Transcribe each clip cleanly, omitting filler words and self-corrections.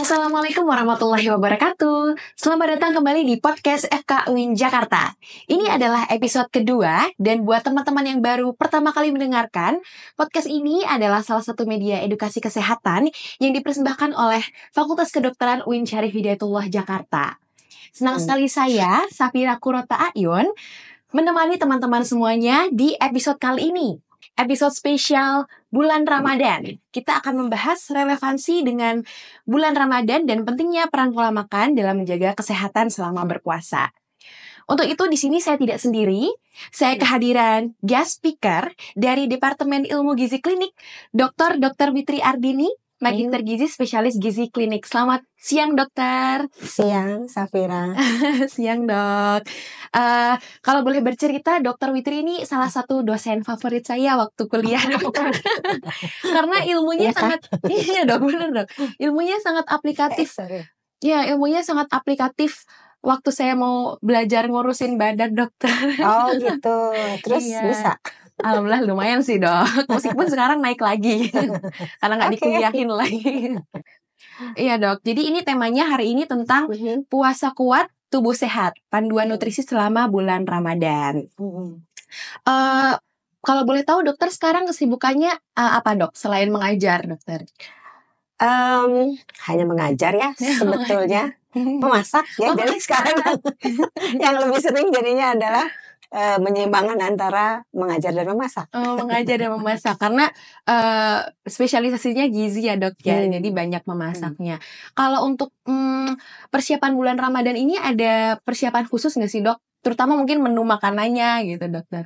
Assalamualaikum warahmatullahi wabarakatuh. Selamat datang kembali di podcast FK UIN Jakarta. Ini adalah episode kedua, dan buat teman-teman yang baru pertama kali mendengarkan, podcast ini adalah salah satu media edukasi kesehatan yang dipersembahkan oleh Fakultas Kedokteran UIN Syarif Hidayatullah Jakarta. Senang sekali saya, Safira Kurota Ayun, menemani teman-teman semuanya di episode kali ini. Episode spesial bulan Ramadan. Kita akan membahas relevansi dengan bulan Ramadan dan pentingnya peran pola makan dalam menjaga kesehatan selama berpuasa. Untuk itu di sini saya tidak sendiri. Saya kehadiran guest speaker dari Departemen Ilmu Gizi Klinik, Dr. Witri Ardini, Magister Gizi Spesialis Gizi Klinik. Selamat siang, dokter. Siang, Safira. Siang, dok. Kalau boleh bercerita, Dokter Witri ini salah satu dosen favorit saya waktu kuliah, dokter. Karena ilmunya sangat, iya dok, bener dok. Ilmunya sangat aplikatif. Ya, ilmunya sangat aplikatif. Waktu saya mau belajar ngurusin badan, dokter. Oh gitu. Terus Iya. bisa? Alhamdulillah lumayan sih, dok. Meskipun sekarang naik lagi karena nggak dikuliahin lagi. Iya, dok. Jadi ini temanya hari ini tentang puasa kuat, tubuh sehat, panduan nutrisi selama bulan Ramadan. Kalau boleh tahu, dokter sekarang kesibukannya apa, dok? Selain mengajar, dokter? Hanya mengajar ya sebetulnya. Memasak ya. Jadi sekarang yang lebih sering jadinya adalah menyeimbangkan antara mengajar dan memasak. Mengajar dan memasak karena spesialisasinya gizi ya, dok ya. Jadi banyak memasaknya. Kalau untuk persiapan bulan Ramadan ini ada persiapan khusus nggak sih, dok? Terutama mungkin menu makanannya gitu, dokter.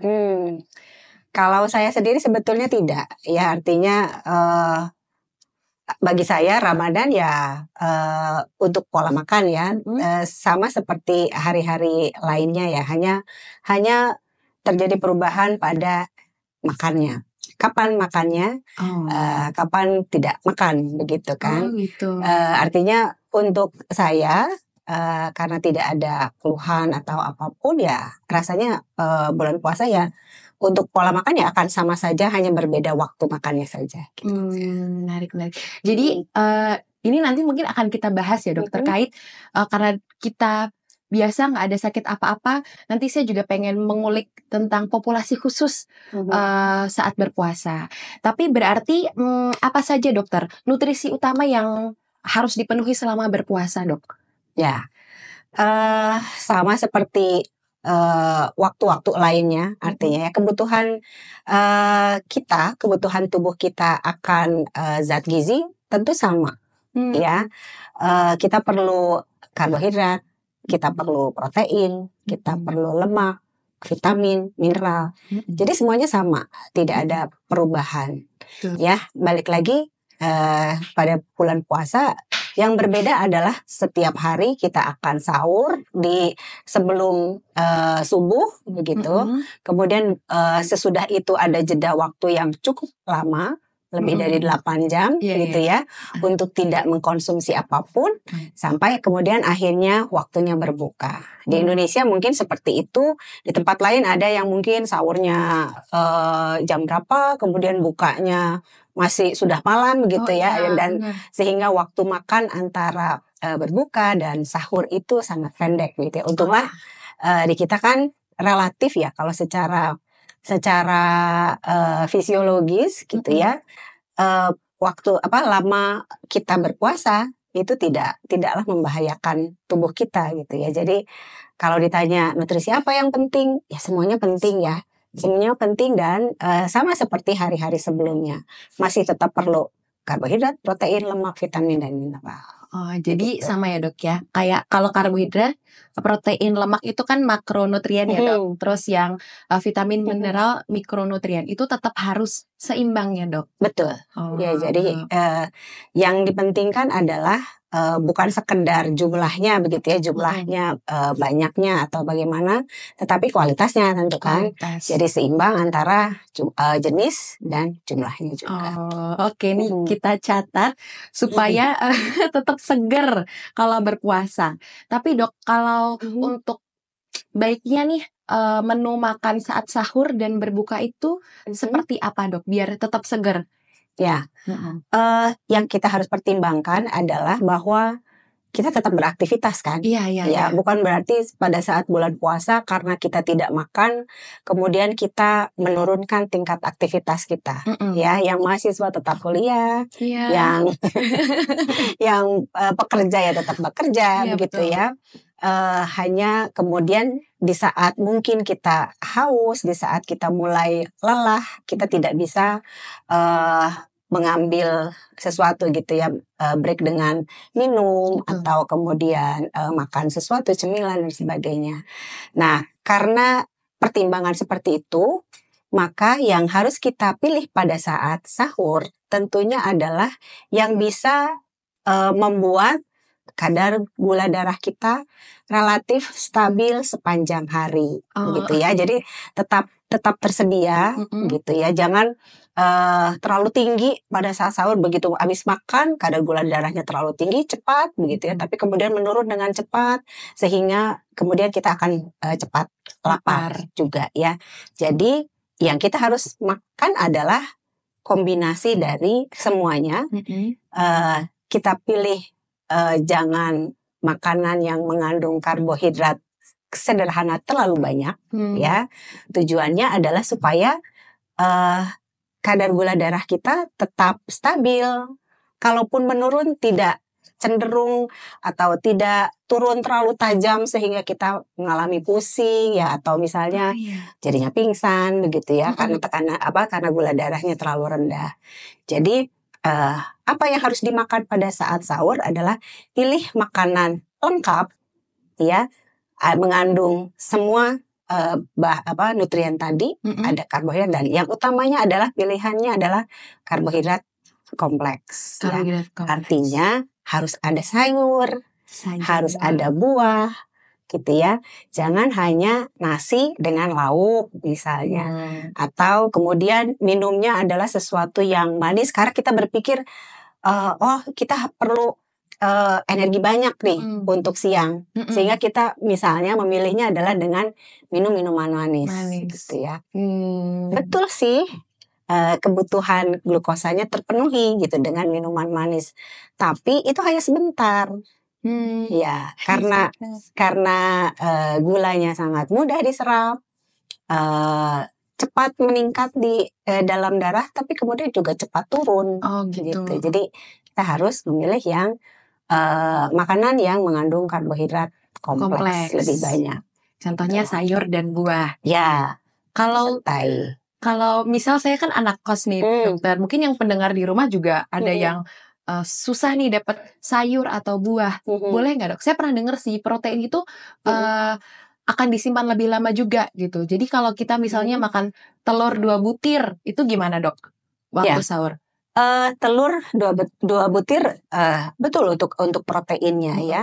Kalau saya sendiri sebetulnya tidak. Ya artinya bagi saya Ramadan ya untuk pola makan ya sama seperti hari-hari lainnya ya, hanya terjadi perubahan pada makannya. Kapan makannya, kapan tidak makan, begitu kan? Gitu. Artinya untuk saya karena tidak ada keluhan atau apapun ya, rasanya bulan puasa ya untuk pola makan ya akan sama saja, hanya berbeda waktu makannya saja. Gitu. Menarik. Jadi ini nanti mungkin akan kita bahas ya, dok, terkait karena kita biasa nggak ada sakit apa-apa. Nanti saya juga pengen mengulik tentang populasi khusus saat berpuasa. Tapi berarti apa saja, dokter, nutrisi utama yang harus dipenuhi selama berpuasa, dok? Ya, sama seperti waktu-waktu lainnya, artinya ya kebutuhan kebutuhan tubuh kita akan zat gizi tentu sama, ya. Kita perlu karbohidrat, kita perlu protein, kita perlu lemak, vitamin, mineral. Jadi semuanya sama, tidak ada perubahan. Ya, balik lagi pada bulan puasa. Yang berbeda adalah setiap hari kita akan sahur di sebelum subuh begitu. Kemudian sesudah itu ada jeda waktu yang cukup lama, lebih dari 8 jam gitu ya, untuk tidak mengkonsumsi apapun sampai kemudian akhirnya waktunya berbuka. Di Indonesia mungkin seperti itu, di tempat lain ada yang mungkin sahurnya jam berapa, kemudian bukanya masih sudah malam gitu dan sehingga waktu makan antara berbuka dan sahur itu sangat pendek gitu ya. Untunglah di kita kan relatif ya, kalau secara fisiologis gitu ya, waktu lama kita berpuasa itu tidaklah membahayakan tubuh kita gitu ya. Jadi kalau ditanya nutrisi apa yang penting, ya semuanya penting ya. Semuanya penting dan sama seperti hari-hari sebelumnya, masih tetap perlu karbohidrat, protein, lemak, vitamin, dan mineral. Jadi sama ya, dok ya. Kayak kalau karbohidrat, protein, lemak itu kan makronutrien ya, dok. Terus yang vitamin, mineral, mikronutrien itu tetap harus seimbang ya, dok. Betul. Ya, jadi yang dipentingkan adalah bukan sekedar jumlahnya begitu ya, jumlahnya banyaknya atau bagaimana, tetapi kualitasnya tentu kan. Jadi seimbang antara jenis dan jumlahnya juga. Oke, nih kita catat supaya tetap seger kalau berpuasa. Tapi, dok, kalau untuk baiknya nih menu makan saat sahur dan berbuka itu seperti apa, dok, biar tetap seger? Ya, yang kita harus pertimbangkan adalah bahwa kita tetap beraktivitas kan. Iya. Bukan berarti pada saat bulan puasa karena kita tidak makan, kemudian kita menurunkan tingkat aktivitas kita. Ya, yang mahasiswa tetap kuliah, yang pekerja ya tetap bekerja, begitu betul. ya. Hanya kemudian di saat mungkin kita haus, di saat kita mulai lelah, kita tidak bisa mengambil sesuatu gitu ya, break dengan minum atau kemudian makan sesuatu cemilan dan sebagainya. Nah, karena pertimbangan seperti itu, maka yang harus kita pilih pada saat sahur tentunya adalah yang bisa membuat kadar gula darah kita relatif stabil sepanjang hari, gitu ya. Jadi tetap tersedia, gitu ya. Jangan terlalu tinggi pada saat sahur, begitu habis makan kadar gula darahnya terlalu tinggi cepat, begitu ya. Tapi kemudian menurun dengan cepat sehingga kemudian kita akan cepat lapar juga ya. Jadi yang kita harus makan adalah kombinasi dari semuanya. Kita pilih jangan makanan yang mengandung karbohidrat sederhana terlalu banyak, ya. Tujuannya adalah supaya kadar gula darah kita tetap stabil. Kalaupun menurun tidak cenderung atau tidak turun terlalu tajam sehingga kita mengalami pusing ya, atau misalnya jadinya pingsan begitu ya, karena gula darahnya terlalu rendah. Jadi apa yang harus dimakan pada saat sahur adalah pilih makanan lengkap ya, mengandung semua nutrien tadi, ada karbohidrat, dan yang utamanya adalah pilihannya adalah karbohidrat kompleks. Artinya harus ada sayur, harus ada buah, gitu ya. Jangan hanya nasi dengan lauk misalnya, atau kemudian minumnya adalah sesuatu yang manis karena kita berpikir kita perlu energi banyak nih untuk siang, sehingga kita misalnya memilihnya adalah dengan minum minuman manis. Gitu ya. Betul sih, kebutuhan glukosanya terpenuhi gitu dengan minuman manis, tapi itu hanya sebentar. Ya, karena gulanya sangat mudah diserap, cepat meningkat di dalam darah, tapi kemudian juga cepat turun. Gitu. Jadi kita harus memilih yang makanan yang mengandung karbohidrat kompleks lebih banyak. Contohnya sayur dan buah. Ya. Kalau misal saya kan anak kos nih, dokter, mungkin yang pendengar di rumah juga ada yang susah nih dapat sayur atau buah. Boleh nggak, Dok? Saya pernah dengar sih protein itu akan disimpan lebih lama juga gitu. Jadi kalau kita misalnya makan telur 2 butir, itu gimana, Dok? Waktu sahur. Telur 2 butir betul untuk proteinnya ya.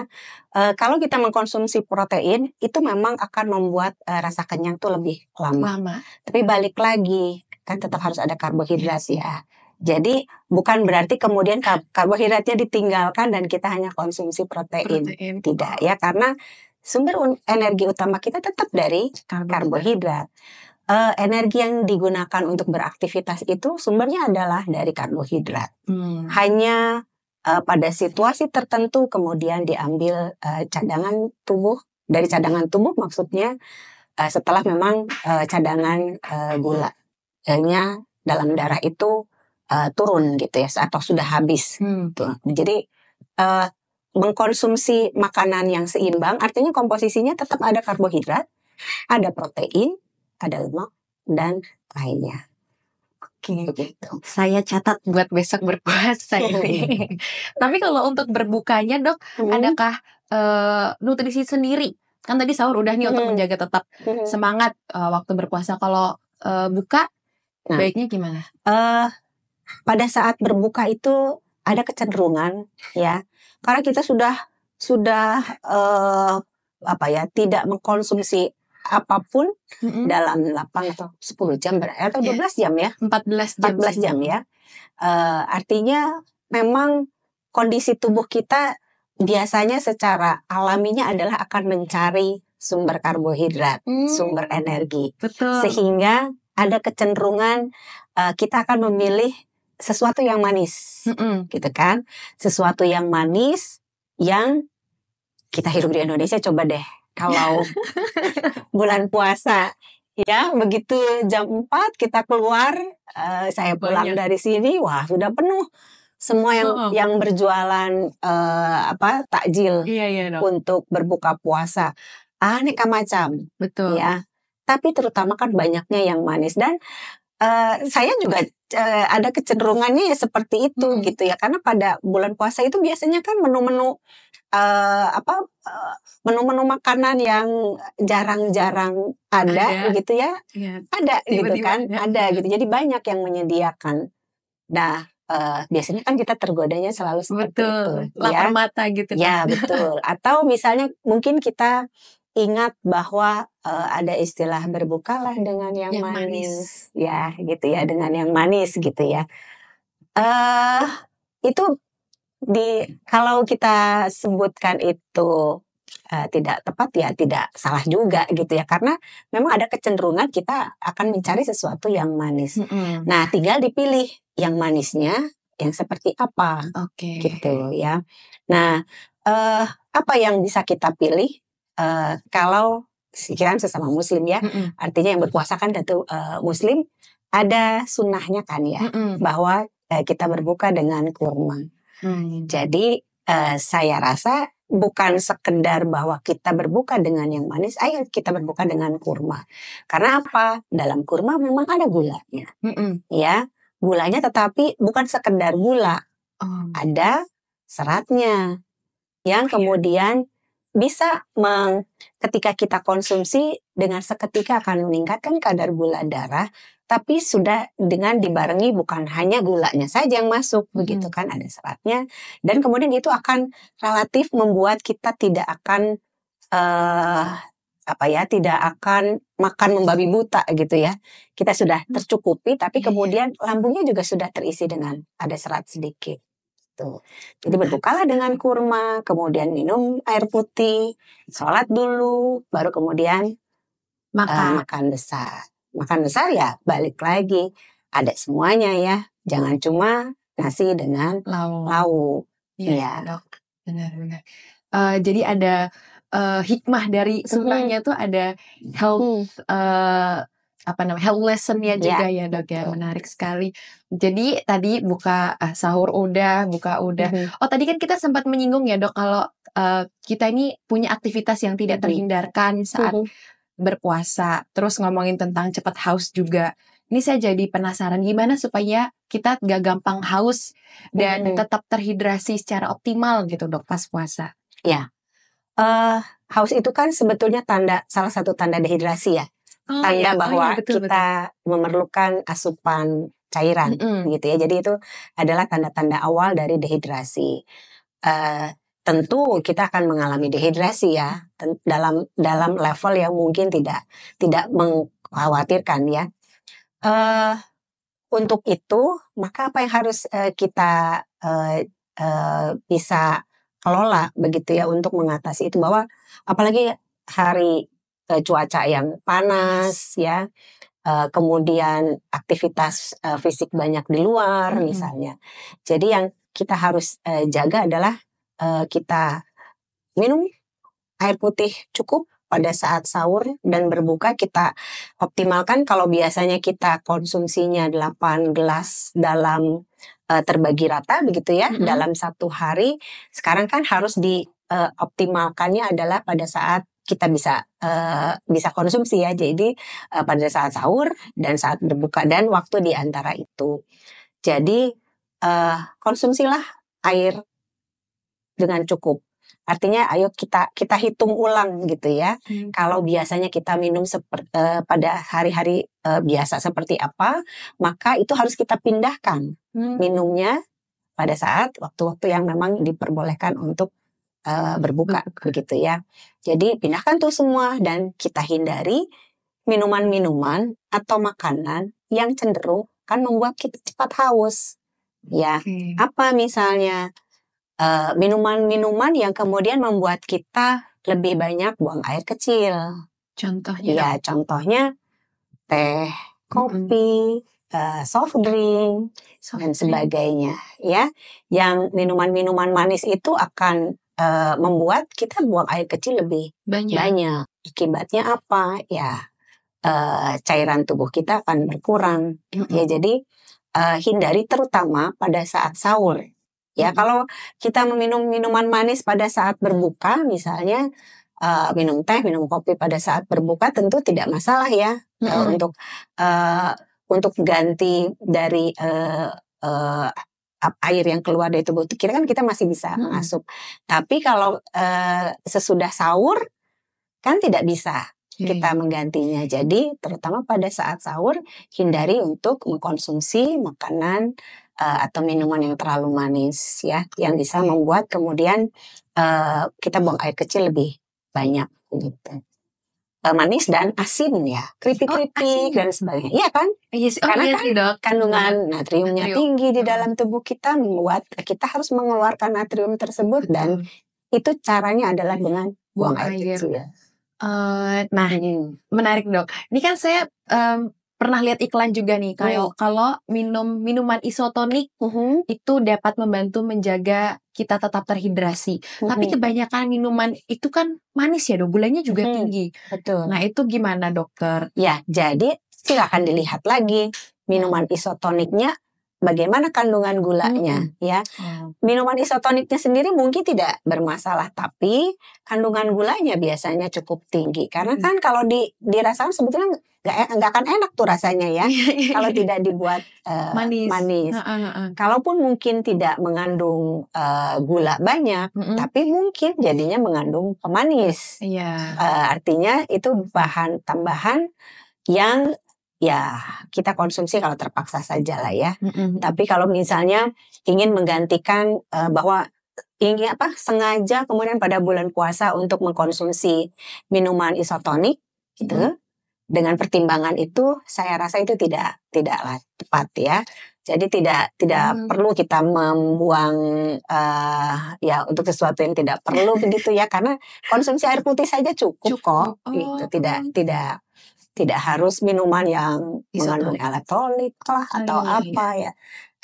Kalau kita mengkonsumsi protein itu memang akan membuat rasa kenyang tuh lebih lama. Tapi balik lagi kan tetap harus ada karbohidrat ya. Jadi bukan berarti kemudian karbohidratnya ditinggalkan dan kita hanya konsumsi protein. Tidak ya, karena sumber energi utama kita tetap dari karbohidrat. Energi yang digunakan untuk beraktivitas itu sumbernya adalah dari karbohidrat. Hanya pada situasi tertentu kemudian diambil cadangan tubuh, dari cadangan tubuh maksudnya setelah memang cadangan gulanya dalam darah itu turun gitu ya, atau sudah habis. Jadi mengkonsumsi makanan yang seimbang artinya komposisinya tetap ada karbohidrat, ada protein, ada lemak dan lainnya. Begitu. Saya catat buat besok berpuasa ini. Tapi kalau untuk berbukanya, Dok, adakah nutrisi sendiri? Kan tadi sahur udah nih untuk menjaga tetap semangat waktu berpuasa. Kalau buka baiknya gimana? Pada saat berbuka itu ada kecenderungan ya, karena kita sudah tidak mengkonsumsi apapun dalam 8 atau 10 jam atau 12 jam ya. 14 jam ya. Artinya memang kondisi tubuh kita biasanya secara alaminya adalah akan mencari sumber karbohidrat, sumber energi. Betul. Sehingga ada kecenderungan kita akan memilih sesuatu yang manis, gitu kan? Sesuatu yang manis yang kita hidup di Indonesia. Coba deh kalau bulan puasa, ya begitu jam 4 kita keluar, saya pulang dari sini, wah sudah penuh semua yang berjualan takjil untuk berbuka puasa, aneka macam, betul ya. Tapi terutama kan banyaknya yang manis, dan saya juga ada kecenderungannya ya seperti itu gitu ya, karena pada bulan puasa itu biasanya kan menu-menu menu-menu makanan yang jarang-jarang ada gitu ya, ada gitu kan, ada gitu, jadi banyak yang menyediakan. Nah, biasanya kan kita tergodanya selalu seperti itu, lapar mata gitu ya. Betul. Atau misalnya mungkin kita ingat bahwa ada istilah berbukalah dengan yang manis, ya gitu ya, dengan yang manis gitu ya. Itu kalau kita sebutkan itu tidak tepat ya tidak salah juga gitu ya, karena memang ada kecenderungan kita akan mencari sesuatu yang manis. Nah, tinggal dipilih yang manisnya yang seperti apa, gitu ya. Nah, apa yang bisa kita pilih kalau sekiranya sesama Muslim ya, artinya yang berpuasa kan tentu Muslim, ada sunnahnya kan ya, bahwa kita berbuka dengan kurma. Jadi saya rasa bukan sekedar bahwa kita berbuka dengan yang manis, ayo kita berbuka dengan kurma. Karena apa? Dalam kurma memang ada gulanya, ya, gulanya, tetapi bukan sekedar gula, ada seratnya yang kemudian bisa ketika kita konsumsi dengan seketika akan meningkatkan kadar gula darah, tapi sudah dengan dibarengi bukan hanya gulanya saja yang masuk, begitu kan, ada seratnya, dan kemudian itu akan relatif membuat kita tidak akan tidak akan makan membabi buta gitu ya. Kita sudah tercukupi, tapi kemudian lambungnya juga sudah terisi dengan ada serat sedikit. Tuh. Jadi berbukalah dengan kurma, kemudian minum air putih, sholat dulu, baru kemudian makan besar. Makan besar ya balik lagi, ada semuanya ya, jangan cuma nasi dengan lauk. Ya, Dok, benar-benar. Jadi ada hikmah dari sunnahnya tuh ada health health lesson-nya juga ya, Dok, ya. Menarik sekali. Jadi tadi buka sahur udah, buka udah. Oh, tadi kan kita sempat menyinggung ya, Dok, kalau kita ini punya aktivitas yang tidak terhindarkan saat berpuasa. Terus ngomongin tentang cepat haus juga. Ini saya jadi penasaran gimana supaya kita gak gampang haus dan tetap terhidrasi secara optimal gitu, Dok, pas puasa. Ya, haus itu kan sebetulnya salah satu tanda dehidrasi ya. Tanda bahwa kita memerlukan asupan cairan gitu ya. Jadi itu adalah tanda-tanda awal dari dehidrasi. Tentu kita akan mengalami dehidrasi ya dalam level yang mungkin tidak mengkhawatirkan ya. Untuk itu maka apa yang harus kita bisa kelola begitu ya untuk mengatasi itu, bahwa apalagi hari cuaca yang panas ya, kemudian aktivitas fisik banyak di luar misalnya. Jadi yang kita harus jaga adalah kita minum air putih cukup pada saat sahur, dan berbuka kita optimalkan. Kalau biasanya kita konsumsinya 8 gelas dalam terbagi rata begitu ya dalam satu hari, sekarang kan harus dioptimalkannya adalah pada saat kita bisa konsumsi ya. Jadi pada saat sahur dan saat berbuka dan waktu di antara itu. Jadi konsumsilah air dengan cukup. Artinya ayo kita hitung ulang gitu ya. Kalau biasanya kita minum pada hari-hari biasa seperti apa, maka itu harus kita pindahkan minumnya pada saat waktu-waktu yang memang diperbolehkan untuk berbuka begitu ya. Jadi pindahkan tuh semua dan kita hindari minuman-minuman atau makanan yang cenderung kan membuat kita cepat haus. Ya, apa misalnya minuman-minuman yang kemudian membuat kita lebih banyak buang air kecil. Contohnya? Ya, contohnya teh, kopi, soft drink dan sebagainya ya. Yang minuman-minuman manis itu akan membuat kita buang air kecil lebih banyak. Akibatnya apa? Ya cairan tubuh kita akan berkurang. Ya, jadi hindari terutama pada saat sahur. Ya, kalau kita meminum minuman manis pada saat berbuka, misalnya minum teh, minum kopi pada saat berbuka, tentu tidak masalah ya. Untuk ganti dari air yang keluar dari tubuh kita kan kita masih bisa mengasup. Tapi kalau sesudah sahur kan tidak bisa kita menggantinya. Jadi terutama pada saat sahur, hindari untuk mengkonsumsi makanan atau minuman yang terlalu manis ya, yang bisa membuat kemudian kita buang air kecil lebih banyak gitu. Manis dan asin ya, keripik-keripik dan sebagainya. Iya kan? Karena kan kandungan natriumnya tinggi di dalam tubuh kita, membuat kita harus mengeluarkan natrium tersebut, dan itu caranya adalah dengan buang air kecil. Nah, menarik dok. Ini kan saya pernah lihat iklan juga nih, kalau minum minuman isotonik itu dapat membantu menjaga kita tetap terhidrasi. Tapi kebanyakan minuman itu kan manis ya dok, gulanya juga tinggi. Betul. Nah itu gimana dokter? Ya, jadi silakan dilihat lagi minuman isotoniknya bagaimana kandungan gulanya ya. Minuman isotoniknya sendiri mungkin tidak bermasalah, tapi kandungan gulanya biasanya cukup tinggi. Karena kan kalau dirasakan sebetulnya nggak akan enak tuh rasanya ya. Kalau tidak dibuat manis. Kalaupun mungkin tidak mengandung gula banyak, tapi mungkin jadinya mengandung pemanis. Artinya itu bahan tambahan yang ya kita konsumsi kalau terpaksa saja lah ya. Tapi kalau misalnya ingin menggantikan bahwa ingin sengaja kemudian pada bulan puasa untuk mengkonsumsi minuman isotonik gitu, dengan pertimbangan itu saya rasa itu tidaklah tepat ya. Jadi tidak perlu kita membuang ya untuk sesuatu yang tidak perlu begitu ya, karena konsumsi air putih saja cukup kok. Gitu. Tidak harus minuman yang mengandung elektrolit lah atau apa ya.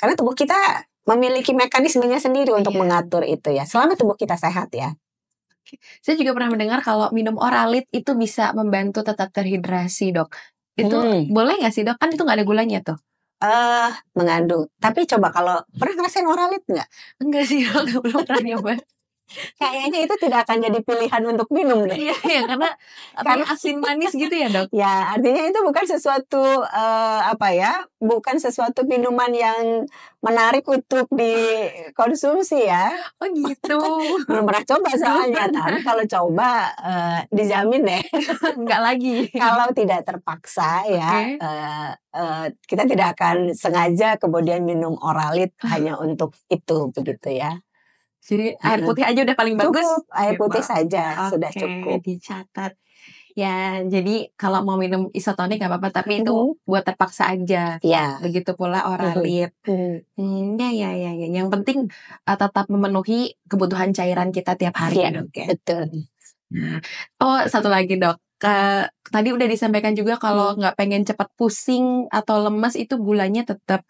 Karena tubuh kita memiliki mekanismenya sendiri untuk mengatur itu ya. Selama tubuh kita sehat ya. Saya juga pernah mendengar kalau minum Oralit itu bisa membantu tetap terhidrasi dok. Itu boleh nggak sih dok? Kan itu nggak ada gulanya tuh. Mengandung. Tapi coba kalau pernah ngerasain Oralit nggak? Enggak sih dok, belum pernah nyoba. Kayaknya itu tidak akan jadi pilihan untuk minum deh. Iya, karena asin manis gitu ya dok. Ya, artinya itu bukan sesuatu bukan sesuatu minuman yang menarik untuk dikonsumsi ya. Oh gitu. Belum pernah coba soalnya. Tapi kalau coba dijamin deh. Enggak lagi. Kalau tidak terpaksa ya, kita tidak akan sengaja kemudian minum Oralit hanya untuk itu begitu ya. Jadi air putih aja udah paling bagus. Cukup, air putih saja sudah cukup. Dicatat. Ya, jadi kalau mau minum isotonik gak apa-apa, tapi itu buat terpaksa aja. Ya. Begitu pula Oralit. Ya. Yang penting tetap memenuhi kebutuhan cairan kita tiap hari. Ya, betul. Oh, satu lagi dok. Tadi udah disampaikan juga kalau nggak pengen cepat pusing atau lemas itu gulanya tetap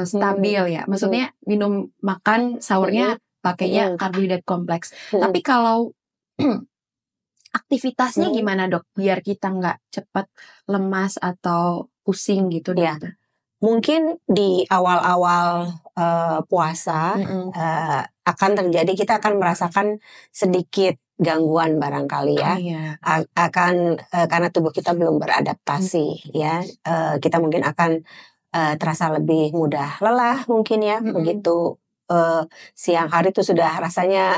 stabil ya. Maksudnya makan sahurnya pakainya karbohidrat kompleks. Tapi kalau aktivitasnya gimana dok? Biar kita nggak cepat lemas atau pusing gitu ya. Dokter. Mungkin di awal-awal puasa akan terjadi, kita akan merasakan sedikit gangguan barangkali ya. Akan karena tubuh kita belum beradaptasi ya. Kita mungkin akan terasa lebih mudah lelah mungkin ya. Begitu siang hari itu sudah rasanya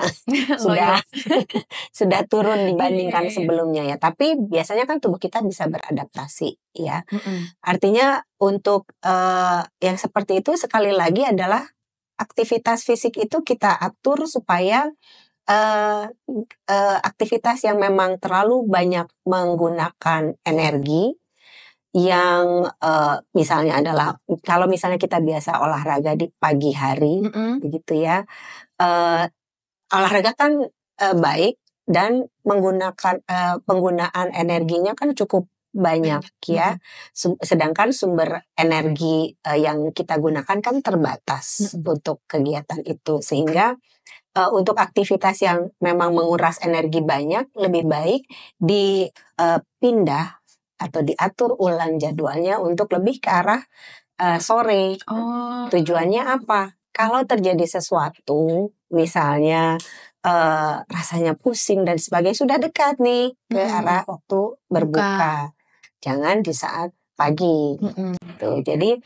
sudah turun dibandingkan sebelumnya ya. Tapi biasanya kan tubuh kita bisa beradaptasi ya. Artinya untuk yang seperti itu sekali lagi adalah aktivitas fisik itu kita atur supaya aktivitas yang memang terlalu banyak menggunakan energi, yang misalnya adalah kalau misalnya kita biasa olahraga di pagi hari begitu ya, olahraga kan baik dan menggunakan penggunaan energinya kan cukup banyak ya. Sedangkan sumber energi yang kita gunakan kan terbatas untuk kegiatan itu, sehingga untuk aktivitas yang memang menguras energi banyak, lebih baik dipindah atau diatur ulang jadwalnya untuk lebih ke arah sore. Tujuannya apa? Kalau terjadi sesuatu, misalnya rasanya pusing dan sebagainya, sudah dekat nih ke arah waktu berbuka. Jangan di saat pagi. Tuh, jadi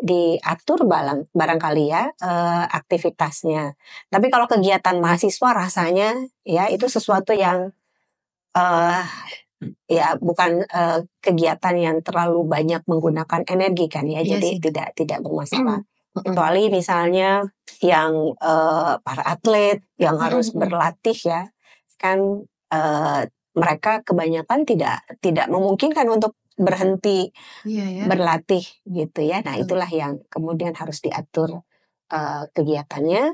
diatur barangkali ya aktivitasnya. Tapi kalau kegiatan mahasiswa rasanya ya itu sesuatu yang ya bukan kegiatan yang terlalu banyak menggunakan energi kan ya. Jadi tidak bermasalah. Kecuali misalnya yang para atlet yang harus berlatih ya, kan mereka kebanyakan tidak memungkinkan untuk berhenti berlatih gitu ya. Nah itulah yang kemudian harus diatur kegiatannya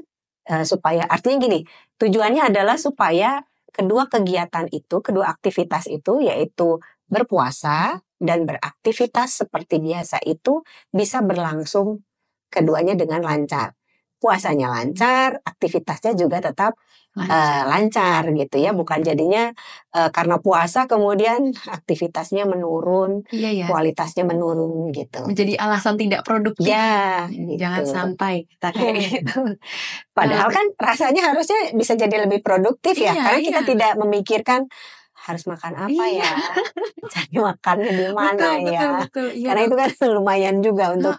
supaya, artinya gini, tujuannya adalah supaya kedua kegiatan itu, kedua aktivitas itu, yaitu berpuasa dan beraktivitas seperti biasa itu bisa berlangsung keduanya dengan lancar. Puasanya lancar, aktivitasnya juga tetap lancar gitu ya. Bukan jadinya karena puasa kemudian aktivitasnya menurun, kualitasnya menurun gitu. Menjadi alasan tidak produktif. Ya, gitu. Jangan sampai kita kayak gitu. Padahal kan rasanya harusnya bisa jadi lebih produktif ya, karena kita tidak memikirkan harus makan apa ya, cari makannya di mana betul, karena itu kan lumayan juga untuk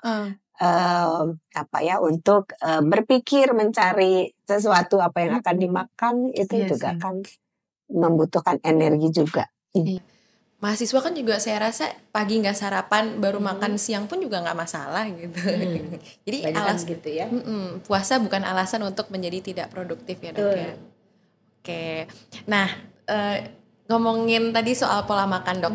untuk berpikir mencari sesuatu apa yang akan dimakan itu juga kan membutuhkan energi juga. Mahasiswa kan juga saya rasa pagi nggak sarapan baru makan siang pun juga nggak masalah gitu. Jadi gitu ya. Puasa bukan alasan untuk menjadi tidak produktif ya dok ya. Oke, nah ngomongin tadi soal pola makan dok,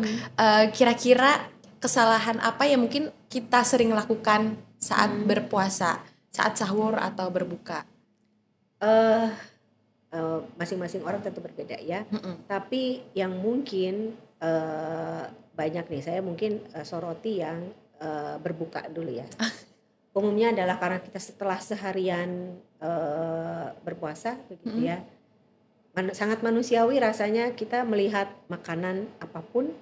kira-kira kesalahan apa yang mungkin kita sering lakukan saat berpuasa, saat sahur atau berbuka? Masing-masing orang tentu berbeda ya. Tapi yang mungkin banyak nih, saya mungkin soroti yang berbuka dulu ya. Umumnya adalah karena kita setelah seharian berpuasa begitu ya. Sangat manusiawi rasanya kita melihat makanan apapun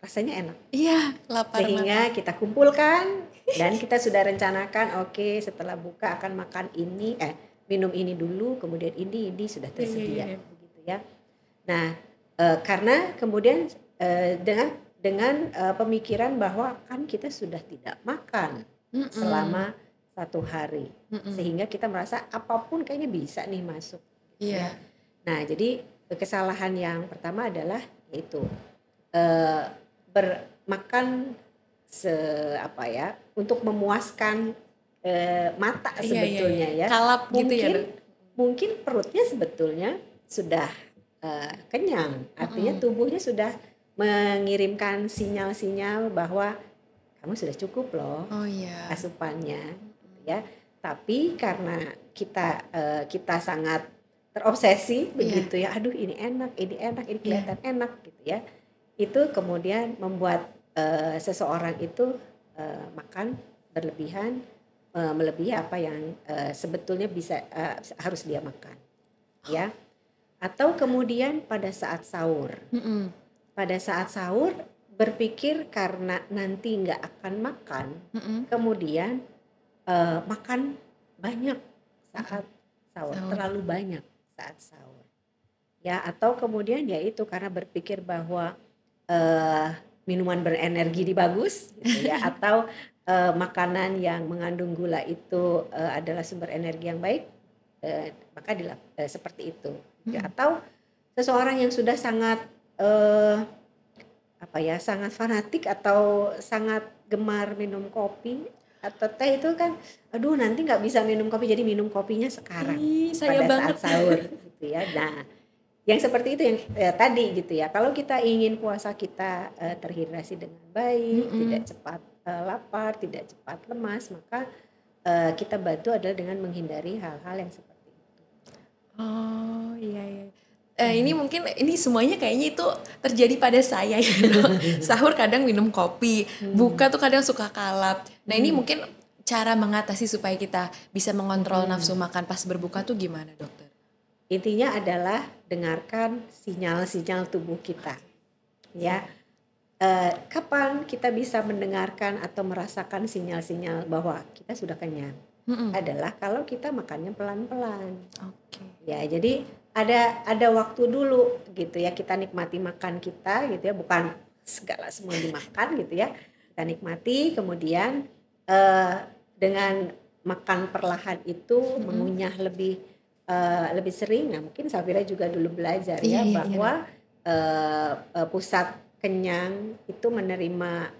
rasanya enak. Iya, lapar. Sehingga kita kumpulkan dan kita sudah rencanakan oke, setelah buka akan makan ini, minum ini dulu, kemudian ini sudah tersedia begitu ya. Nah, karena kemudian dengan pemikiran bahwa kan kita sudah tidak makan selama 1 hari, sehingga kita merasa apapun kayaknya bisa nih masuk. Ya. Nah, jadi kesalahan yang pertama adalah yaitu bermakan untuk memuaskan mata sebetulnya ya. Kalap gitu ya. Mungkin perutnya sebetulnya sudah kenyang, artinya tubuhnya sudah mengirimkan sinyal-sinyal bahwa kamu sudah cukup loh asupannya, ya. Tapi karena kita sangat terobsesi begitu ya, aduh ini enak, ini kelihatan enak gitu ya. Itu kemudian membuat seseorang itu makan berlebihan, melebihi apa yang sebetulnya harus dia makan, ya. Atau kemudian pada saat sahur, berpikir karena nanti nggak akan makan, kemudian makan banyak saat sahur, terlalu banyak saat sahur, ya. Atau kemudian yaitu karena berpikir bahwa minuman berenergi bagus, gitu ya, atau makanan yang mengandung gula itu adalah sumber energi yang baik, maka seperti itu. Ya, atau seseorang yang sudah sangat sangat fanatik atau sangat gemar minum kopi atau teh, itu kan aduh nanti nggak bisa minum kopi, jadi minum kopinya sekarang pada saat sahur gitu ya. Nah, yang seperti itu yang tadi gitu ya, kalau kita ingin puasa kita terhidrasi dengan baik, tidak cepat lapar, tidak cepat lemas, maka kita bantu adalah dengan menghindari hal-hal yang seperti itu. Oh iya. Ini mungkin ini semuanya kayaknya itu terjadi pada saya ya dok. Sahur kadang minum kopi, buka tuh kadang suka kalap. Nah ini mungkin cara mengatasi supaya kita bisa mengontrol nafsu makan pas berbuka tuh gimana dokter? Intinya adalah dengarkan sinyal-sinyal tubuh kita, ya. Kapan kita bisa mendengarkan atau merasakan sinyal-sinyal bahwa kita sudah kenyang? Adalah kalau kita makannya pelan-pelan. Oke. Ya, jadi ada waktu dulu gitu ya, kita nikmati makan kita gitu ya, bukan segala semua dimakan gitu ya. Kita nikmati, kemudian dengan makan perlahan itu mengunyah lebih sering. Nah, mungkin Safira juga dulu belajar ya bahwa pusat kenyang itu menerima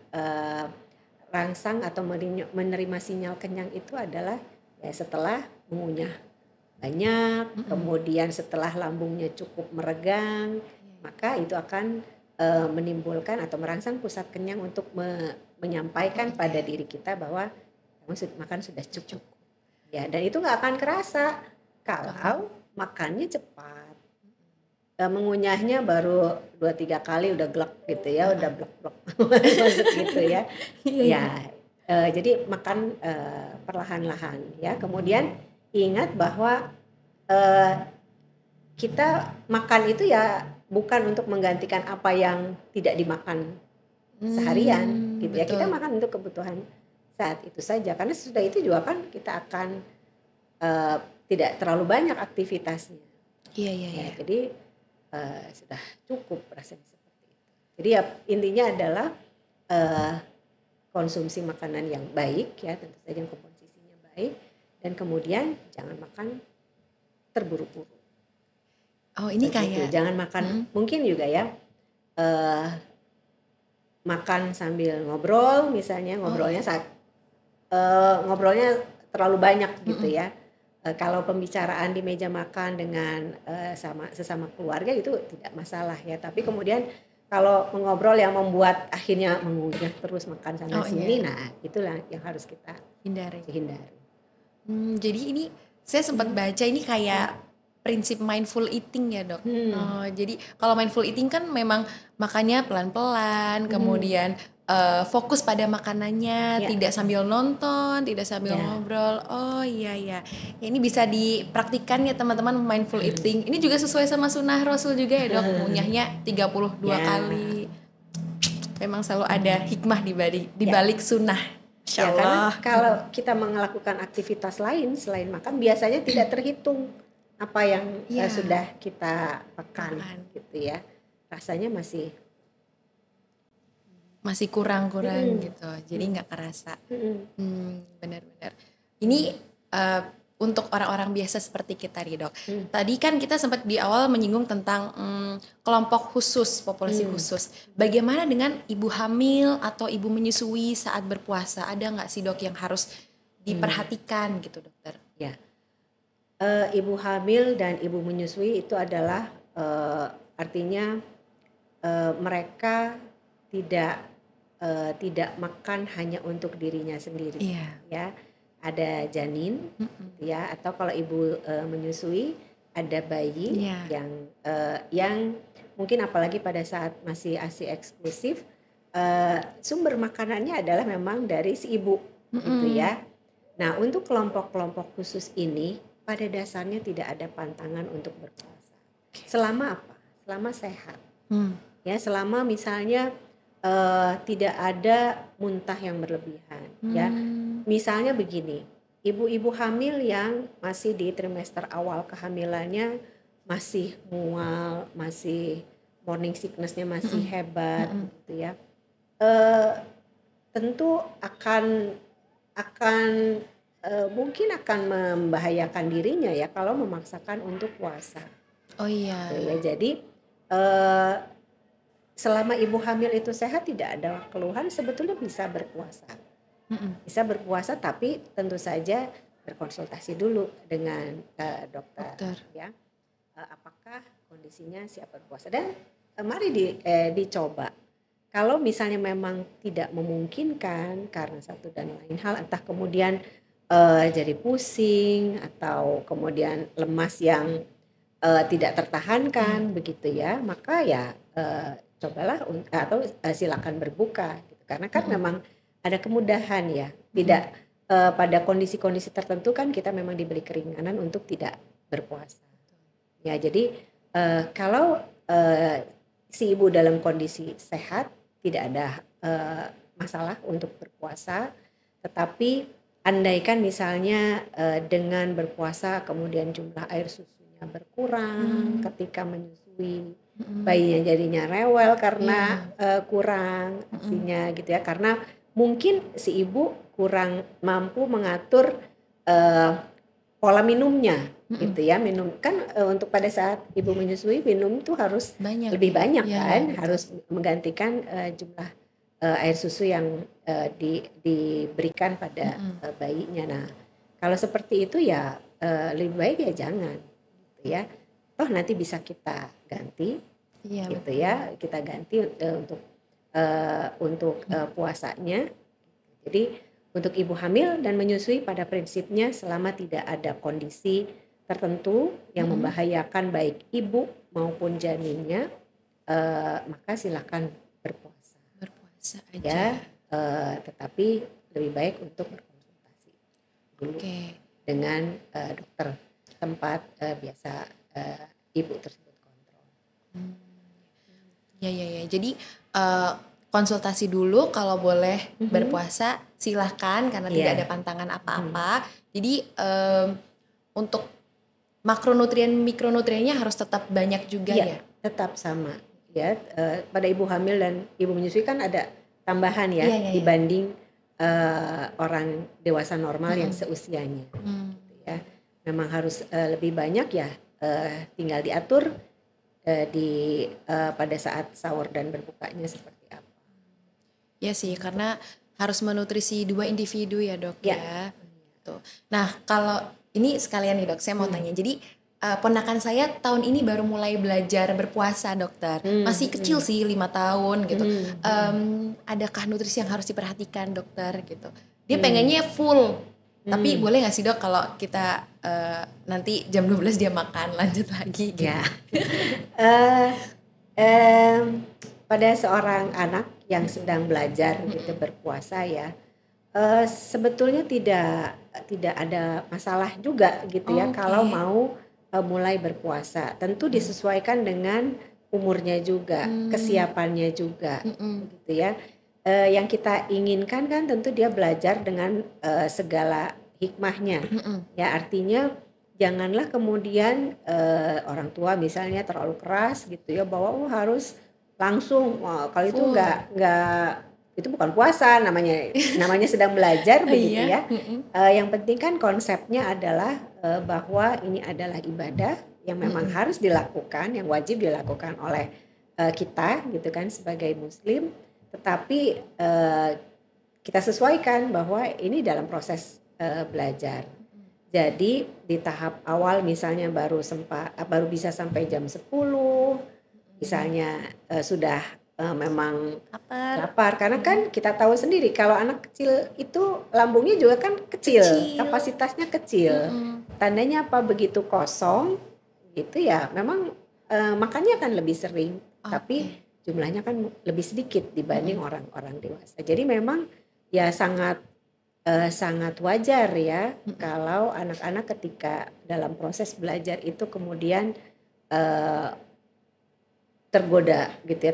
rangsang atau menerima sinyal kenyang itu adalah ya setelah mengunyah banyak, kemudian setelah lambungnya cukup meregang, maka itu akan menimbulkan atau merangsang pusat kenyang untuk menyampaikan pada diri kita bahwa makan sudah cukup. Ya, dan itu nggak akan kerasa kalau makannya cepat. Mengunyahnya baru 2-3 kali udah glek gitu ya, udah blek-blek masuk gitu ya. Ya, jadi makan perlahan-lahan ya. Kemudian ingat bahwa kita makan itu ya bukan untuk menggantikan apa yang tidak dimakan seharian gitu ya. Kita makan untuk kebutuhan saat itu saja, karena sesudah itu juga kan kita akan tidak terlalu banyak aktivitasnya. Iya. Jadi sudah cukup rasanya seperti itu. Jadi ya intinya adalah konsumsi makanan yang baik ya, tentu saja yang komposisinya baik, dan kemudian jangan makan terburu-buru. Oh ini kayak jangan makan mungkin juga ya makan sambil ngobrol, misalnya ngobrolnya ngobrolnya terlalu banyak gitu ya. Kalau pembicaraan di meja makan dengan sesama keluarga itu tidak masalah ya, tapi kemudian kalau mengobrol yang membuat akhirnya mengunyah terus makan sana sini, nah itulah yang harus kita hindari. Jadi ini saya sempat baca ini kayak prinsip mindful eating ya dok. Jadi kalau mindful eating kan memang makannya pelan-pelan, kemudian fokus pada makanannya, tidak sambil nonton, tidak sambil ngobrol. Oh iya. Ya, ini bisa dipraktikkan ya teman-teman mindful eating. Ini juga sesuai sama sunnah Rasul juga ya dok. Ngunyahnya 32 kali. Memang selalu ada hikmah di balik sunnah. Ya, karena kalau kita melakukan aktivitas lain selain makan biasanya tidak terhitung apa yang sudah kita makan gitu ya. Rasanya masih kurang gitu, jadi nggak kerasa. Benar-benar. Ini untuk orang-orang biasa seperti kita nih dok. Tadi kan kita sempat di awal menyinggung tentang kelompok khusus, populasi khusus. Bagaimana dengan ibu hamil atau ibu menyusui saat berpuasa? Ada nggak sih dok yang harus diperhatikan gitu dokter? Ya, ibu hamil dan ibu menyusui itu adalah artinya mereka tidak makan hanya untuk dirinya sendiri, ya. Ada janin, ya, atau kalau ibu menyusui ada bayi yang mungkin apalagi pada saat masih ASI eksklusif, sumber makanannya adalah memang dari si ibu, gitu ya. Nah, untuk kelompok-kelompok khusus ini pada dasarnya tidak ada pantangan untuk berpuasa. Selama apa? Selama sehat, ya, selama misalnya tidak ada muntah yang berlebihan, ya. Misalnya begini, ibu-ibu hamil yang masih di trimester awal kehamilannya masih mual, masih morning sickness-nya masih hebat, gitu ya. Tentu mungkin akan membahayakan dirinya ya kalau memaksakan untuk puasa. Oh iya. Ya, jadi selama ibu hamil itu sehat, tidak ada keluhan, sebetulnya bisa berpuasa. Bisa berpuasa, tapi tentu saja berkonsultasi dulu dengan dokter. Ya. Apakah kondisinya siap berpuasa, dan mari dicoba. Kalau misalnya memang tidak memungkinkan karena satu dan lain hal, entah kemudian jadi pusing atau kemudian lemas yang tidak tertahankan begitu ya, maka ya cobalah atau silakan berbuka gitu. Karena kan memang ada kemudahan ya, tidak pada kondisi-kondisi tertentu kan kita memang diberi keringanan untuk tidak berpuasa. Ya jadi kalau si ibu dalam kondisi sehat tidak ada masalah untuk berpuasa, tetapi andaikan misalnya dengan berpuasa kemudian jumlah air susunya berkurang ketika menyusui, bayinya jadinya rewel karena kurang asinya gitu ya, karena mungkin si ibu kurang mampu mengatur pola minumnya gitu ya. Minum kan untuk pada saat ibu menyusui minum itu harus lebih banyak kan, harus menggantikan jumlah air susu yang diberikan pada bayinya. Nah kalau seperti itu ya lebih baik ya jangan gitu ya, toh nanti bisa kita ganti gitu ya, kita ganti untuk puasanya. Jadi untuk ibu hamil dan menyusui pada prinsipnya selama tidak ada kondisi tertentu yang membahayakan baik ibu maupun janinnya, maka silakan berpuasa aja. Tetapi lebih baik untuk berkonsultasi dulu dengan dokter tempat biasa ibu tersebut kontrol. Ya. Jadi konsultasi dulu kalau boleh berpuasa silahkan karena tidak ada pantangan apa-apa. Jadi untuk makronutrien mikronutriennya harus tetap banyak juga ya. Tetap sama ya. Pada ibu hamil dan ibu menyusui kan ada tambahan ya dibanding orang dewasa normal yang seusianya. Gitu ya. Memang harus lebih banyak ya. Tinggal diatur pada saat sahur dan berbukanya seperti apa. Ya sih, karena harus menutrisi dua individu ya dok ya. Tuh. Nah kalau ini sekalian nih dok, saya mau tanya. Jadi ponakan saya tahun ini baru mulai belajar berpuasa dokter. Masih kecil sih 5 tahun gitu. Adakah nutrisi yang harus diperhatikan dokter gitu? Dia pengennya full. Tapi boleh gak sih dok kalau kita nanti jam 12 dia makan lanjut lagi gitu? Pada seorang anak yang sedang belajar gitu berpuasa ya, sebetulnya tidak ada masalah juga gitu ya kalau mau mulai berpuasa. Tentu disesuaikan dengan umurnya juga, kesiapannya juga gitu ya. Yang kita inginkan kan tentu dia belajar dengan segala hikmahnya. Ya artinya janganlah kemudian orang tua misalnya terlalu keras gitu ya, bahwa harus langsung kalau itu enggak itu bukan puasa, namanya sedang belajar begitu ya. Yang penting kan konsepnya adalah bahwa ini adalah ibadah yang memang harus dilakukan, yang wajib dilakukan oleh kita gitu kan sebagai muslim. Tetapi kita sesuaikan bahwa ini dalam proses belajar. Jadi di tahap awal misalnya baru bisa sampai jam 10, misalnya sudah memang lapar. Karena kan kita tahu sendiri kalau anak kecil itu lambungnya juga kan kecil. Kapasitasnya kecil. Tandanya apa? Begitu kosong gitu ya, memang makannya kan lebih sering, tapi jumlahnya kan lebih sedikit dibanding orang-orang dewasa. Jadi memang ya sangat wajar ya kalau anak-anak ketika dalam proses belajar itu kemudian tergoda gitu ya,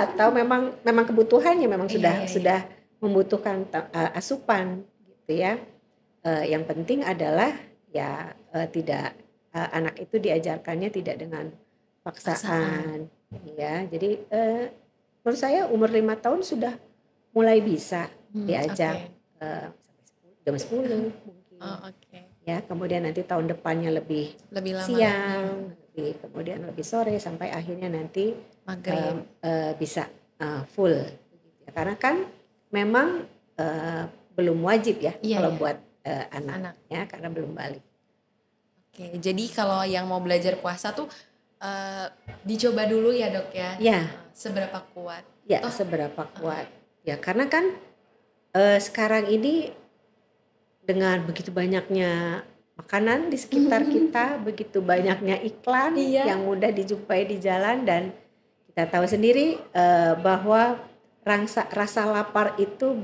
atau memang kebutuhannya memang sudah membutuhkan asupan gitu ya. Yang penting adalah ya tidak anak itu diajarkannya tidak dengan paksaan. Ya, jadi menurut saya umur 5 tahun sudah mulai bisa diajak jam 10 mungkin. Ya, kemudian nanti tahun depannya lebih lama siang, kemudian lebih sore sampai akhirnya nanti maghrib bisa full. Karena kan memang belum wajib ya kalau buat anak ya, karena belum balik. Jadi kalau yang mau belajar puasa tuh dicoba dulu ya dok ya. Seberapa kuat? Ya, seberapa kuat. Ya, karena kan sekarang ini dengan begitu banyaknya makanan di sekitar kita, begitu banyaknya iklan yang mudah dijumpai di jalan, dan kita tahu sendiri bahwa rasa lapar itu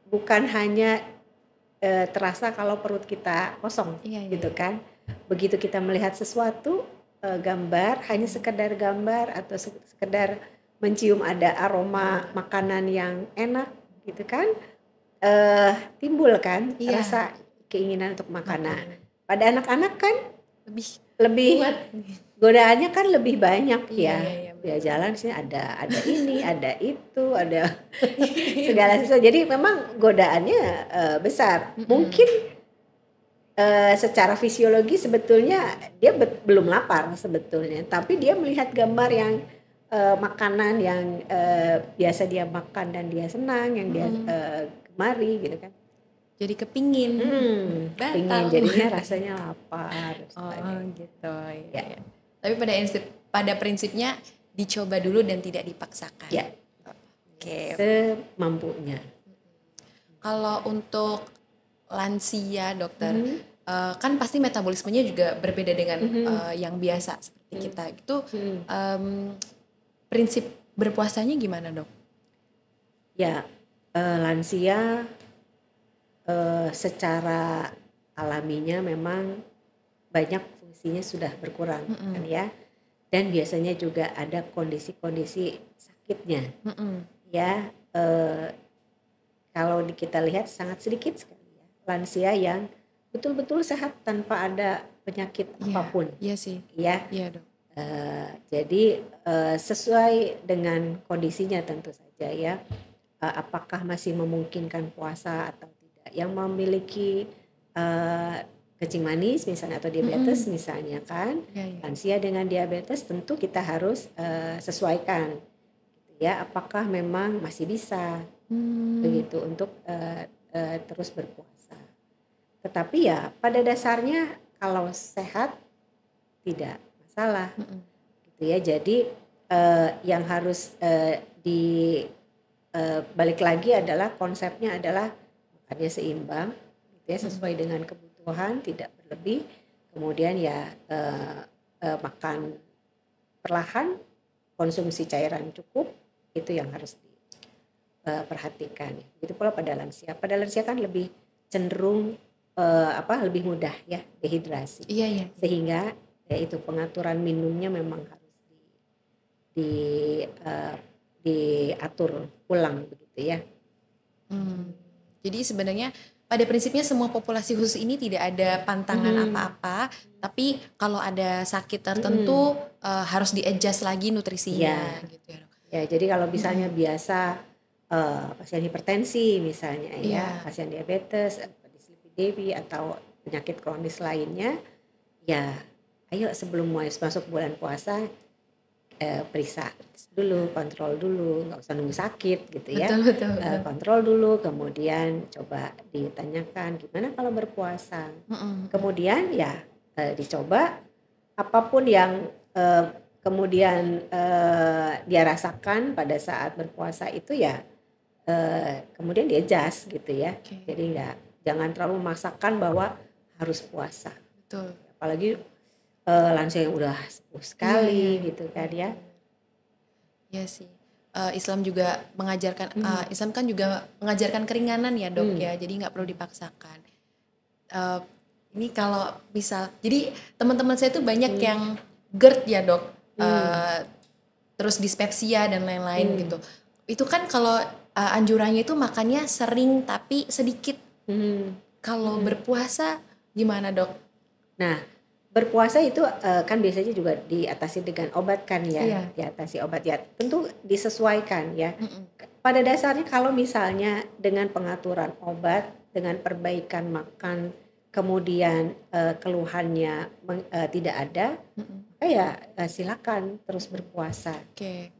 bukan hanya terasa kalau perut kita kosong, gitu kan. Begitu kita melihat sesuatu gambar, hanya sekedar gambar atau sekedar mencium ada aroma makanan yang enak, gitu kan, timbul kan rasa keinginan untuk makanan. Pada anak-anak kan lebih godaannya kan lebih banyak ya jalan sini ada ini, ada itu, ada segala sesuatu. Jadi memang godaannya besar. Mungkin secara fisiologi sebetulnya dia belum lapar sebetulnya, tapi dia melihat gambar yang makanan yang biasa dia makan dan dia senang, yang dia gemari, gitu kan. Jadi kepingin, jadinya rasanya lapar. Gitu ya. Tapi pada prinsipnya dicoba dulu dan tidak dipaksakan. Ya. Oke. Semampunya. Kalau untuk lansia, dokter, kan pasti metabolismenya juga berbeda dengan yang biasa seperti kita. Itu prinsip berpuasanya gimana, Dok? Ya, lansia secara alaminya memang banyak fungsinya sudah berkurang kan ya, dan biasanya juga ada kondisi-kondisi sakitnya ya. Kalau kita lihat sangat sedikit sekali ya lansia yang betul-betul sehat tanpa ada penyakit apapun. Iya sih. Ya. Iya, Dok. Jadi sesuai dengan kondisinya tentu saja ya. Apakah masih memungkinkan puasa atau tidak? Yang memiliki kencing manis misalnya atau diabetes misalnya kan, lansia dengan diabetes tentu kita harus sesuaikan ya, apakah memang masih bisa begitu untuk terus berpuasa. Tetapi ya pada dasarnya kalau sehat tidak masalah gitu ya. Jadi yang harus balik lagi adalah konsepnya adalah makannya seimbang gitu ya, sesuai dengan kebutuhan, tidak berlebih. Kemudian ya makan perlahan, konsumsi cairan cukup, itu yang harus diperhatikan. Begitu pula pada lansia. Pada lansia kan lebih cenderung lebih mudah ya dehidrasi. Iya. Sehingga ya itu pengaturan minumnya memang harus diatur ulang begitu ya. Jadi sebenarnya pada prinsipnya semua populasi khusus ini tidak ada pantangan apa-apa, tapi kalau ada sakit tertentu harus di-adjust lagi nutrisinya gitu ya. Ya, jadi kalau misalnya biasa pasien hipertensi misalnya ya, pasien diabetes, dislipidemia atau penyakit kronis lainnya, ya ayo sebelum masuk bulan puasa periksa dulu, kontrol dulu, nggak usah nunggu sakit gitu ya. Betul. Kontrol dulu, kemudian coba ditanyakan gimana kalau berpuasa. Kemudian ya dicoba apapun yang kemudian dia rasakan pada saat berpuasa itu ya kemudian di-adjust gitu ya. Jadi jangan terlalu memaksakan bahwa harus puasa. Betul. Apalagi lansia yang udah sepuh sekali gitu kan ya. Iya sih. Islam juga mengajarkan, Islam kan juga mengajarkan keringanan ya dok ya, jadi nggak perlu dipaksakan. Ini kalau misal, jadi teman-teman saya tuh banyak yang GERD ya dok, terus dispepsia dan lain-lain gitu. Itu kan kalau anjurannya itu makannya sering tapi sedikit. Kalau berpuasa gimana dok? Nah, berpuasa itu kan biasanya juga diatasi dengan obat kan ya, diatasi obat ya, tentu disesuaikan ya. Pada dasarnya kalau misalnya dengan pengaturan obat, dengan perbaikan makan, kemudian keluhannya tidak ada, ya silakan terus berpuasa.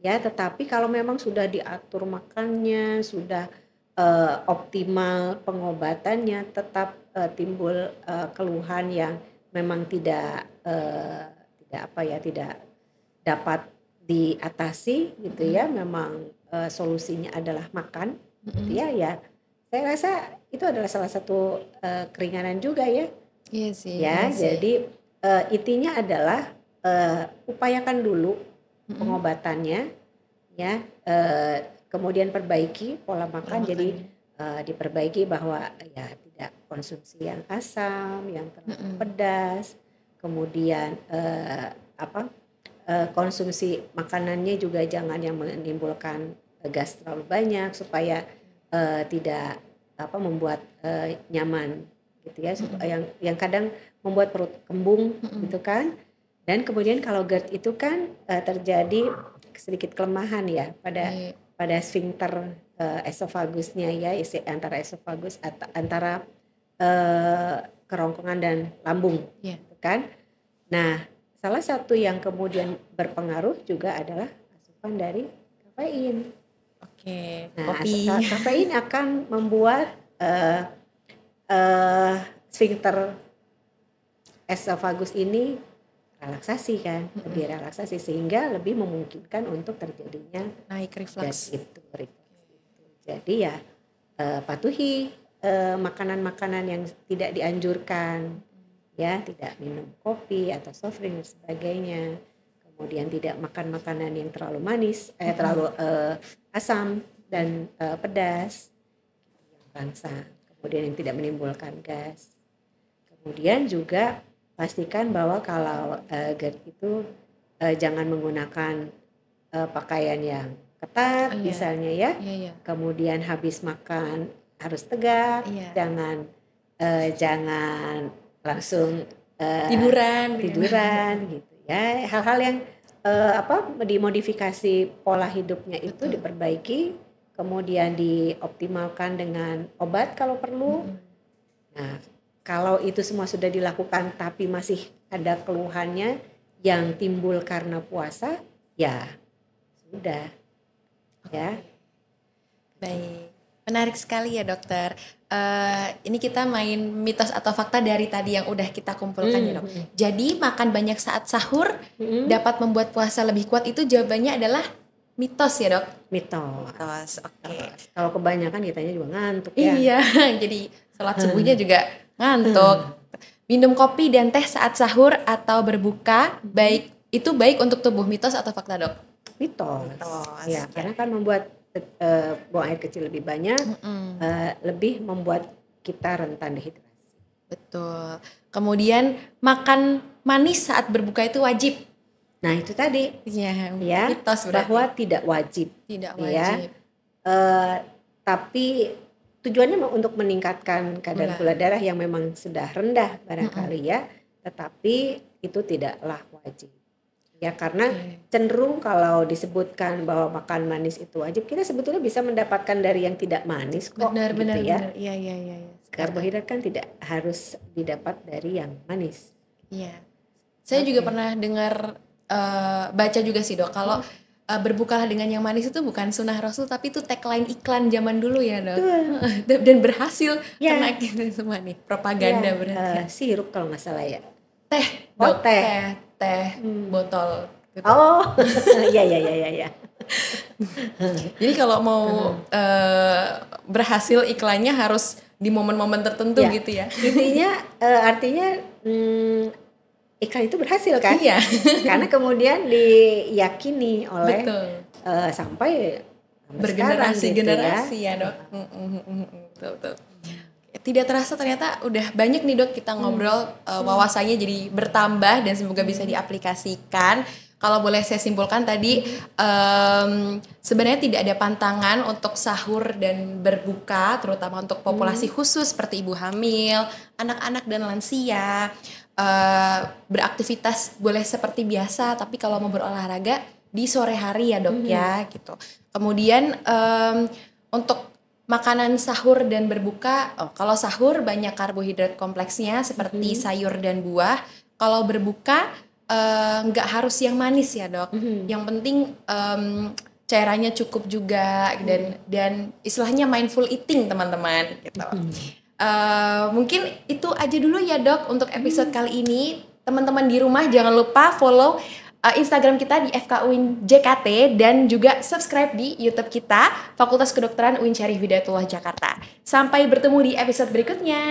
Ya, tetapi kalau memang sudah diatur makannya, sudah optimal pengobatannya, tetap timbul keluhan yang memang tidak dapat diatasi gitu ya, memang solusinya adalah makan gitu ya. Saya rasa itu adalah salah satu keringanan juga ya, Iya sih. Ya, jadi intinya adalah upayakan dulu pengobatannya, ya. Kemudian perbaiki pola makan. Jadi diperbaiki bahwa ya tidak konsumsi yang asam, yang terlalu pedas. Kemudian konsumsi makanannya juga jangan yang menimbulkan gas terlalu banyak supaya tidak membuat nyaman gitu ya, yang kadang membuat perut kembung gitu kan. Dan kemudian kalau GERD itu kan terjadi sedikit kelemahan ya pada sphincter esofagusnya ya, antara esofagus antara kerongkongan dan lambung gitu kan. Nah, salah satu yang kemudian berpengaruh juga adalah asupan dari kafein. Oke, Nah, kopi. kafein akan membuat sphincter esofagus ini relaksasi kan, lebih relaksasi sehingga lebih memungkinkan untuk terjadinya naik reflux itu. Jadi ya patuhi makanan-makanan yang tidak dianjurkan, ya, tidak minum kopi atau soft drink dan sebagainya. Kemudian tidak makan makanan yang terlalu manis, terlalu asam dan pedas, yang rangsang. Kemudian yang tidak menimbulkan gas. Kemudian juga pastikan bahwa kalau GERD itu jangan menggunakan pakaian yang ketat, misalnya ya. Kemudian habis makan harus tegak, jangan langsung tiduran gitu ya. Hal-hal yang dimodifikasi pola hidupnya itu diperbaiki, kemudian dioptimalkan dengan obat kalau perlu. Nah, kalau itu semua sudah dilakukan tapi masih ada keluhannya yang timbul karena puasa, ya sudah. Ya. Baik, menarik sekali ya dokter. Ini kita main mitos atau fakta dari tadi yang udah kita kumpulkan ya dok. Jadi makan banyak saat sahur dapat membuat puasa lebih kuat, itu jawabannya adalah mitos ya dok? Mitos. Oke. Kalau kebanyakan kitanya juga ngantuk ya. Iya, jadi sholat subuhnya juga ngantuk. Minum kopi dan teh saat sahur atau berbuka itu baik untuk tubuh, mitos atau fakta dok? Mitos. Ya, karena kan membuat buang air kecil lebih banyak, lebih membuat kita rentan dehidrasi. Betul. Kemudian makan manis saat berbuka itu wajib. Nah itu tadi, ya mitos bahwa tidak wajib. Tidak wajib. Ya. Tapi tujuannya untuk meningkatkan kadar gula darah yang memang sudah rendah barangkali ya, tetapi itu tidaklah wajib. Ya, karena cenderung kalau disebutkan bahwa makan manis itu wajib, kita sebetulnya bisa mendapatkan dari yang tidak manis kok. Benar. Iya. Karbohidrat kan tidak harus didapat dari yang manis. Iya. Saya juga pernah dengar baca juga sih dok, kalau berbukalah dengan yang manis itu bukan sunnah Rasul, tapi itu tagline iklan zaman dulu ya dok. Dan berhasil kena gitu semua nih, propaganda berarti. Sirup kalau nggak salah ya. Teh, dok, teh botol gitu. Oh iya. Jadi kalau mau berhasil iklannya harus di momen-momen tertentu gitu ya. Intinya artinya iklan itu berhasil kan? Iya. Karena kemudian diyakini oleh sampai bergenerasi-generasi ya dok. Betul. Tidak terasa ternyata udah banyak nih dok kita ngobrol, wawasannya jadi bertambah dan semoga bisa diaplikasikan. Kalau boleh saya simpulkan tadi, sebenarnya tidak ada pantangan untuk sahur dan berbuka, terutama untuk populasi khusus seperti ibu hamil, anak-anak dan lansia. Beraktivitas boleh seperti biasa, tapi kalau mau berolahraga di sore hari ya dok ya gitu. Kemudian untuk makanan sahur dan berbuka, kalau sahur banyak karbohidrat kompleksnya seperti sayur dan buah. Kalau berbuka nggak harus yang manis ya dok. Yang penting cairannya cukup juga dan istilahnya mindful eating teman-teman gitu. Mungkin itu aja dulu ya dok untuk episode kali ini. Teman-teman di rumah jangan lupa follow Instagram kita di FKUIN JKT dan juga subscribe di YouTube kita Fakultas Kedokteran UIN Syarif Hidayatullah Jakarta. Sampai bertemu di episode berikutnya.